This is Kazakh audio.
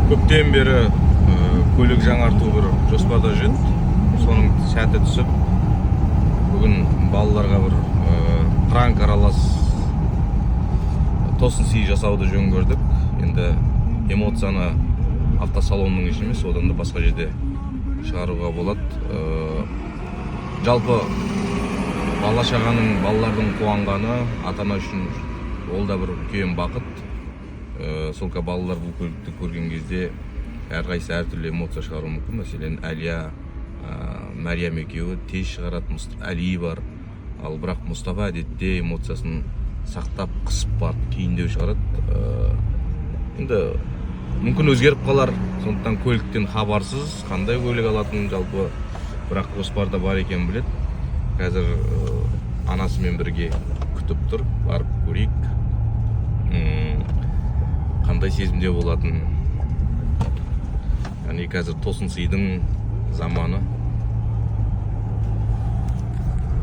Көптен бері көлік жаңарту бір жоспарда жүрді. Соның сәті түсіп, бүгін балаларға бір пранк аралас тосын сый жасауды жөн көрдік. Енді эмоцияны автосалонның іші емес, одан да басқа жерде шығаруға болады. Жалпы балалардың қуанғаны ата-ана үшін ол да бір үлкен бақыт. Солқа балалар бұл көлікті көрген кезде әрқайсысы әртүрлі эмоция шығаруы мүмкін. Мәселен, Әлия, Мәриям екеуі тез шығарады, Әли бар. Ал бірақ Мұстафа әдетте эмоциясын сақтап, қысып барып, кейіндеу шығарады. Енді мүмкін өзгеріп қалар, сондықтан көліктен хабарсыз, қандай көлік алатынын жалпы бірақ жоспарда бар екенін біледі. Қазір анасымен бірге күтіп тұр, барып көрейік. Қандай сезімде болатын. Яғни қазір тосын сыйдың заманы.